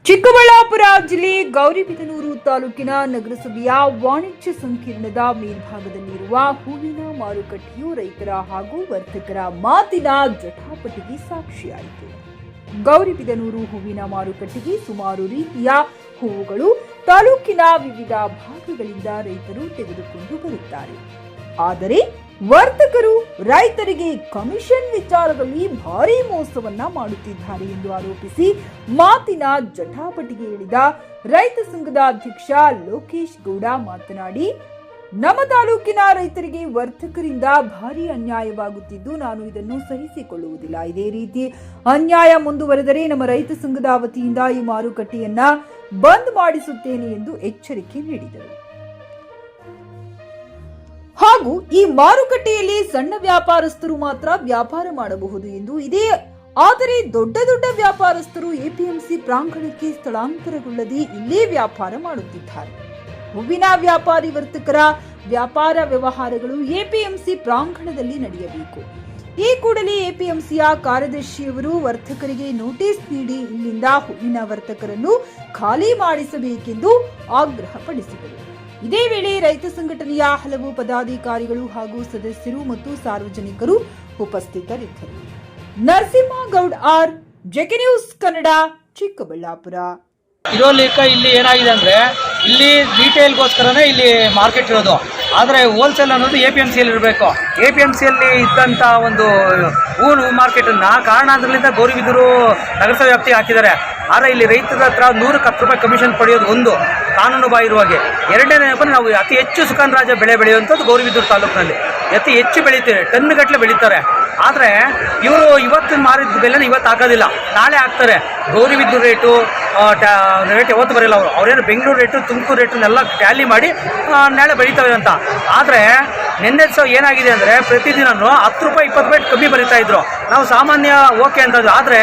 ಚಿಕ್ಕಬಳ್ಳಾಪುರ ಜಿಲ್ಲೆ ಗೌರಿಬಿದನೂರು ತಾಲೂಕಿನ ನಗರಸಭೆಯ ವಾಣಿಜ್ಯ ಸಂಕೀರ್ಣದ ಮೇಲ್ಭಾಗದಲ್ಲಿರುವ ಹೂವಿನ ಮಾರುಕಟ್ಟೆಯು ರೈತರ ಹಾಗೂ ವರ್ತಕರ ಮಾತಿನ ಜಟಾಪಟಿಗೆ ಸಾಕ್ಷಿಯಾಯಿತು. ಗೌರಿಬಿದನೂರು ಹೂವಿನ ಮಾರುಕಟ್ಟೆಗೆ ಸುಮಾರು ರೀತಿಯ ಹೂವುಗಳು ತಾಲೂಕಿನ ವಿವಿಧ ಭಾಗಗಳಿಂದ ರೈತರು ತೆಗೆದುಕೊಂಡು ಬರುತ್ತಾರೆ. ಆದರೆ ವರ್ತಕರು ರೈತರಿಗೆ ಕಮಿಷನ್ ವಿಚಾರದಲ್ಲಿ ಭಾರೀ ಮೋಸವನ್ನ ಮಾಡುತ್ತಿದ್ದಾರೆ ಎಂದು ಆರೋಪಿಸಿ ಮಾತಿನ ಜಟಾಪಟಿಗೆ ಇಳಿದ ರೈತ ಸಂಘದ ಅಧ್ಯಕ್ಷ ಲೋಕೇಶ್ ಗೌಡ ಮಾತನಾಡಿ, ನಮ್ಮ ತಾಲೂಕಿನ ರೈತರಿಗೆ ವರ್ತಕರಿಂದ ಭಾರೀ ಅನ್ಯಾಯವಾಗುತ್ತಿದ್ದು ನಾನು ಇದನ್ನು ಸಹಿಸಿಕೊಳ್ಳುವುದಿಲ್ಲ. ಇದೇ ರೀತಿ ಅನ್ಯಾಯ ಮುಂದುವರೆದರೆ ನಮ್ಮ ರೈತ ಸಂಘದ ವತಿಯಿಂದ ಈ ಮಾರುಕಟ್ಟೆಯನ್ನ ಬಂದ್ ಮಾಡಿಸುತ್ತೇನೆ ಎಂದು ಎಚ್ಚರಿಕೆ ನೀಡಿದರು. ಹಾಗೂ ಈ ಮಾರುಕಟ್ಟೆಯಲ್ಲಿ ಸಣ್ಣ ವ್ಯಾಪಾರಸ್ಥರು ಮಾತ್ರ ವ್ಯಾಪಾರ ಮಾಡಬಹುದು ಎಂದು ಇದೆ. ಆದರೆ ದೊಡ್ಡ ದೊಡ್ಡ ವ್ಯಾಪಾರಸ್ಥರು ಎಪಿಎಂಸಿ ಪ್ರಾಂಗಣಕ್ಕೆ ಸ್ಥಳಾಂತರಗೊಳ್ಳದೆ ಇಲ್ಲೇ ವ್ಯಾಪಾರ ಮಾಡುತ್ತಿದ್ದಾರೆ. ಹೂವಿನ ವ್ಯಾಪಾರಿ ವರ್ತಕರ ವ್ಯಾಪಾರ ವ್ಯವಹಾರಗಳು ಎಪಿಎಂಸಿ ಪ್ರಾಂಗಣದಲ್ಲಿ ನಡೆಯಬೇಕು. ಈ ಕೂಡಲೇ ಎಪಿಎಂಸಿಯ ಕಾರ್ಯದರ್ಶಿಯವರು ವರ್ತಕರಿಗೆ ನೋಟಿಸ್ ನೀಡಿ ಇಲ್ಲಿಂದ ಹೂವಿನ ವರ್ತಕರನ್ನು ಖಾಲಿ ಮಾಡಿಸಬೇಕೆಂದು ಆಗ್ರಹಪಡಿಸಿದರು. ಇದೇ ವೇಳೆ ರೈತ ಸಂಘಟನೆಯ ಹಲವು ಪದಾಧಿಕಾರಿಗಳು ಹಾಗೂ ಸದಸ್ಯರು ಮತ್ತು ಸಾರ್ವಜನಿಕರು ಉಪಸ್ಥಿತರಿದ್ದರು. Narasimhagoud R, JK news Kannada, Chikkaballapur. ಇಲ್ಲಿ ಏನಾಗಿದೆ ಅಂದ್ರೆ ಇಲ್ಲಿ ರಿಟೇಲ್ಗೋಸ್ಕರನೇ ಇಲ್ಲಿ ಮಾರ್ಕೆಟ್ ಇರೋದು. ಆದರೆ ಹೋಲ್ಸೇಲ್ ಅನ್ನೋದು APMCಯಲ್ಲಿ ಇರಬೇಕು. APMCಯಲ್ಲಿ ಇದ್ದಂಥ ಒಂದು ಹೂವು ಮಾರ್ಕೆಟನ್ನು ಕಾರಣಾಂತರದಿಂದ ಗೌರಿಬಿದನೂರು ನಗರಸಭೆ ವ್ಯಾಪ್ತಿಗೆ ಹಾಕಿದ್ದಾರೆ. ಆದರೆ ಇಲ್ಲಿ ರೈತರ ಹತ್ರ 100ಕ್ಕೆ 10 ರೂಪಾಯಿ ಕಮಿಷನ್ ಪಡೆಯೋದು ಒಂದು ಕಾನೂನು ಬಾಹಿರವಾಗಿ. ಎರಡನೇ ನಾವು ಅತಿ ಹೆಚ್ಚು ಸುಗಂಧರಾಜ ಬೆಳೆ ಬೆಳೆಯುವಂಥದ್ದು ಗೌರಿಬಿದನೂರು ತಾಲೂಕಿನಲ್ಲಿ ಅತಿ ಹೆಚ್ಚು ಬೆಳೀತಾರೆ, ಟನ್ಗಟ್ಟಲೆ ಬೆಳೀತಾರೆ. ಆದರೆ ಇವರು ಇವತ್ತು ಮಾರಿದ ಬೆಲೆನ ಇವತ್ತು ಹಾಕೋದಿಲ್ಲ, ನಾಳೆ ಹಾಕ್ತಾರೆ. ಗೌರಿಬಿದನೂರು ರೇಟು ಯಾವತ್ತು ಬರೋಲ್ಲ. ಅವ್ರೇನು ಬೆಂಗಳೂರು ರೇಟು ತುಮಕೂರು ರೇಟನ್ನೆಲ್ಲ ಟ್ಯಾಲಿ ಮಾಡಿ ನಾಳೆ ಬೆಳೀತವೆ ಅಂತ. ಆದರೆ ನಿನ್ನೆ ಏನಾಗಿದೆ ಅಂದರೆ ಪ್ರತಿದಿನವೂ 10 ರೂಪಾಯಿ 20 ರೂಪಾಯಿ ಕಮ್ಮಿ ಬರೀತಾ ಇದ್ರು. ನಾವು ಸಾಮಾನ್ಯ ಓಕೆ ಅಂತದ್ದು. ಆದರೆ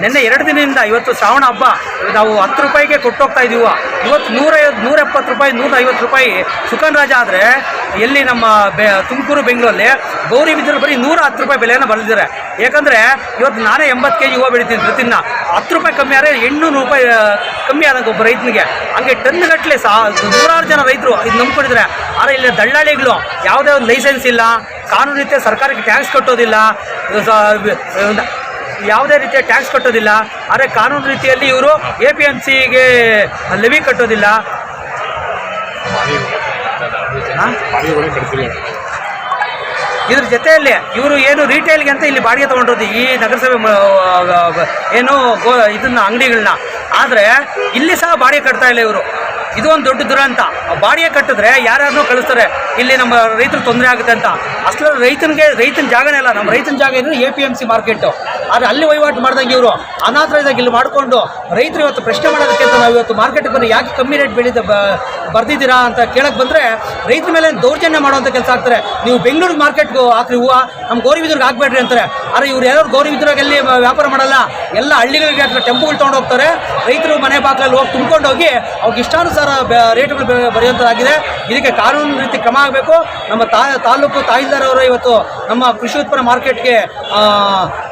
ನಿನ್ನೆ 2 ದಿನದಿಂದ ಇವತ್ತು ಶ್ರಾವಣ ಹಬ್ಬ, ನಾವು 10 ರೂಪಾಯಿಗೆ ಕೊಟ್ಟೋಗ್ತಾ ಇದ್ದೀವಿ. ಇವತ್ತು 150, 170 ರೂಪಾಯಿ 150 ರೂಪಾಯಿ ಸುಗಂಧರಾಜ. ಆದರೆ ಎಲ್ಲಿ ನಮ್ಮ ತುಮಕೂರು ಬೆಂಗಳೂರಲ್ಲಿ ಗೌರಿಬಿದನೂರು ಬರೀ 110 ರೂಪಾಯಿ ಬೆಲೆಯನ್ನು ಬರೆದಿದ್ದಾರೆ. ಯಾಕಂದರೆ ಇವತ್ತು ನಾನೇ 80 kg ಹೂವು ಬೆಳಿತೀನಿ ಪ್ರತಿದಿನ. 10 ರೂಪಾಯಿ ಕಮ್ಮಿ ಆದರೆ 800 ರೂಪಾಯಿ ಕಮ್ಮಿ ಆದಂಗೆ ಒಬ್ಬ ರೈತನಿಗೆ. ಹಂಗೆ ಟನ್ಗಟ್ಟಲೆ ನೂರಾರು ಜನ ರೈತರು ಇದು ನಂಬ್ಕೊಂಡಿದ್ದಾರೆ. ಆದರೆ ಇಲ್ಲಿ ದಳ್ಳಾಳಿಗಳು ಯಾವುದೇ ಒಂದು ಲೈಸೆನ್ಸ್ ಇಲ್ಲ, ಕಾನೂನು ರೀತಿಯ ಸರ್ಕಾರಕ್ಕೆ ಟ್ಯಾಕ್ಸ್ ಕಟ್ಟೋದಿಲ್ಲ, ಯಾವುದೇ ರೀತಿಯ ಟ್ಯಾಕ್ಸ್ ಕಟ್ಟೋದಿಲ್ಲ. ಆದರೆ ಕಾನೂನು ರೀತಿಯಲ್ಲಿ ಇವರು APMCಗೆ ಲೆವಿ ಕಟ್ಟೋದಿಲ್ಲ. ಇದ್ರ ಜೊತೆಯಲ್ಲಿ ಇವರು ಏನು ರಿಟೇಲ್ಗೆ ಅಂತ ಇಲ್ಲಿ ಬಾಡಿಗೆ ತೊಗೊಂಡಿರೋದು ಈ ನಗರಸಭೆ ಏನು ಇದನ್ನ ಅಂಗಡಿಗಳನ್ನ. ಆದರೆ ಇಲ್ಲಿ ಸಹ ಬಾಡಿಗೆ ಕಟ್ತಾ ಇಲ್ಲ ಇವರು. ಇದು ಒಂದು ದೊಡ್ಡ ದುರಂತ. ಬಾಡಿಗೆ ಕಟ್ಟಿದ್ರೆ ಯಾರ್ಯಾರನ್ನೂ ಕಳಿಸ್ತಾರೆ, ಇಲ್ಲಿ ನಮ್ಮ ರೈತರು ತೊಂದರೆ ಆಗುತ್ತೆ ಅಂತ. ಅಸಲು ರೈತನ ಜಾಗನೇ ಇಲ್ಲ. ನಮ್ಮ ರೈತನ ಜಾಗ ಇದ್ರೆ APMC ಮಾರ್ಕೆಟು. ಆದರೆ ಅಲ್ಲಿ ವಹಿವಾಟು ಮಾಡ್ದಂಗೆ ಇವರು ಅನಾಥರಾಗಿ ಇಲ್ಲಿ ಮಾಡಿಕೊಂಡು ರೈತರು ಇವತ್ತು ಪ್ರಶ್ನೆ ಮಾಡೋದಕ್ಕೆ ಅಂತ ನಾವು ಇವತ್ತು ಮಾರ್ಕೆಟ್ಗೆ ಬಂದು ಯಾಕೆ ಕಮ್ಮಿ ರೇಟ್ ಬರ್ದಿದ್ದೀರಾ ಅಂತ ಕೇಳಕ್ಕೆ ಬಂದರೆ ರೈತರ ಮೇಲೆ ದೌರ್ಜನ್ಯ ಮಾಡುವಂಥ ಕೆಲಸ ಆಗ್ತಾರೆ. ನೀವು ಬೆಂಗಳೂರು ಮಾರ್ಕೆಟ್ಗೂ ಹಾಕ್ರಿ ಹೂವು, ನಮ್ಮ ಗೌರಿಬಿದನೂರಿಗೆ ಹಾಕ್ಬೇಡ್ರಿ ಅಂತಾರೆ. ಆದರೆ ಇವ್ರು ಯಾರು ಗೌರಿಬಿದನೂರಲ್ಲಿ ವ್ಯಾಪಾರ ಮಾಡಲ್ಲ, ಎಲ್ಲ ಹಳ್ಳಿಗಳಿಗೆ ಹತ್ರ ಟೆಂಪೋಗಳು ತೊಗೊಂಡು ಹೋಗ್ತಾರೆ. ರೈತರು ಮನೆ ಬಾಗಿಲಲ್ಲಿ ಹೋಗಿ ತುಂಬ್ಕೊಂಡು ಹೋಗಿ ಅವ್ರಿಗೆ ಇಷ್ಟಾನುಸಾರ ರೇಟ್ಗಳು ಬರೆಯುವಂಥದ್ದಾಗಿದೆ. ಇದಕ್ಕೆ ಕಾನೂನು ರೀತಿ ಕ್ರಮ ಆಗಬೇಕು. ನಮ್ಮ ತಾಲೂಕು ತಹಸೀಲ್ದಾರ್ ಅವರು ಇವತ್ತು ನಮ್ಮ ಕೃಷಿ ಉತ್ಪನ್ನ ಮಾರ್ಕೆಟ್ಗೆ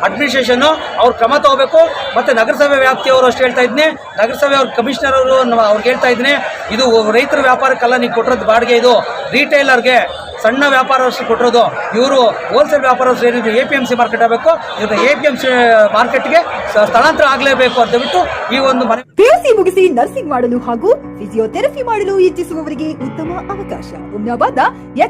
ಅಡ್ಮಿನಿಸ್ಟ್ರೇಷನ್ನು ಅವ್ರು ಕ್ರಮ ತಗೋಬೇಕು. ಮತ್ತು ನಗರಸಭೆ ವ್ಯಾಪ್ತಿಯವರು ಅಷ್ಟು ಹೇಳ್ತಾ ಇದ್ದೀನಿ, ನಗರಸಭೆ ಅವ್ರ ಕಮಿಷನರ್ ಅವರು ಅವ್ರಿಗೆ ಹೇಳ್ತಾ ಇದ್ದೀನಿ, ಇದು ರೈತರ ವ್ಯಾಪಾರಕ್ಕೆಲ್ಲ ನೀವು ಕೊಟ್ಟಿರೋದು ಬಾಡಿಗೆ, ಇದು ರಿಟೇಲರ್ಗೆ ಸಣ್ಣ ವ್ಯಾಪಾರಸ್ಥರು ಕೊಟ್ಟಿರೋದು. ಇವರು ಹೋಲ್ಸೇಲ್ ವ್ಯಾಪಾರಸ್ಥರು ಏನಿದ್ರು APMC ಮಾರ್ಕೆಟ್ ಆಗಬೇಕು. ಇವರು APMC ಮಾರ್ಕೆಟ್ಗೆ ಸ್ಥಳಾಂತರ ಆಗಲೇಬೇಕು ಅಂತ ಬಿಟ್ಟು ಈ ಒಂದು PUC ಮುಗಿಸಿ ನರ್ಸಿಂಗ್ ಮಾಡಲು ಹಾಗೂ ಫಿಸಿಯೋಥೆರಪಿ ಮಾಡಲು ಇಚ್ಛಿಸುವವರಿಗೆ ಉತ್ತಮ ಅವಕಾಶ. ಹುಮ್ನಾಬಾದ್ನ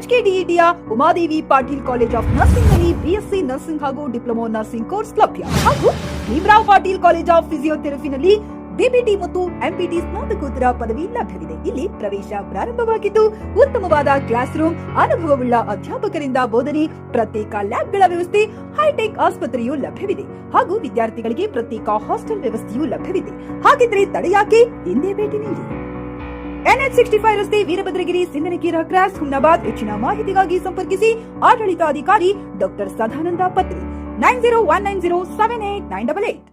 HKDETಯ Umadevi Patil college of nursing ನಲ್ಲಿ BSc ನರ್ಸಿಂಗ್ ಹಾಗೂ ಡಿಪ್ಲೊಮಾ ನರ್ಸಿಂಗ್ ಕೋರ್ಸ್ ಲಭ್ಯ. ಹಾಗೂ ಭೀಮರಾವ್ ಪಾಟೀಲ್ ಕಾಲೇಜ್ ಆಫ್ ಫಿಸಿಯೋಥೆರಪಿನಲ್ಲಿ BPT ಮತ್ತು MPT ಸ್ನಾತಕೋತ್ತರ ಪದವಿ ಲಭ್ಯವಿದೆ. ಇಲ್ಲಿ ಪ್ರವೇಶ ಪ್ರಾರಂಭವಾಗಿದ್ದು ಉತ್ತಮವಾದ ಕ್ಲಾಸ್ ರೂಮ್, ಅನುಭವವುಳ್ಳ ಅಧ್ಯಾಪಕರಿಂದ ಬೋಧನೆ, ಪ್ರತ್ಯೇಕ ಲ್ಯಾಬ್ಗಳ ವ್ಯವಸ್ಥೆ, ಹೈಟೆಕ್ ಆಸ್ಪತ್ರೆಯೂ ಲಭ್ಯವಿದೆ. ಹಾಗೂ ವಿದ್ಯಾರ್ಥಿಗಳಿಗೆ ಪ್ರತ್ಯೇಕ ಹಾಸ್ಟೆಲ್ ವ್ಯವಸ್ಥೆಯೂ ಲಭ್ಯವಿದೆ. ಹಾಗಿದ್ರೆ ತಡೆಯಾಕೆ, ಹಿಂದೆ ಭೇಟಿ ನೀಡಿ. NH65 ರಸ್ತೆ, ವೀರಭದ್ರಗಿರಿ, ಸಿಂಗನಕೀರ ಕ್ರಾಸ್, ಹುಮ್ನಾಬಾದ್. ಹೆಚ್ಚಿನ ಮಾಹಿತಿಗಾಗಿ ಸಂಪರ್ಕಿಸಿ ಆಡಳಿತಾಧಿಕಾರಿ ಡಾಕ್ಟರ್ ಸದಾನಂದ ಪತ್ರಿ 9019078988.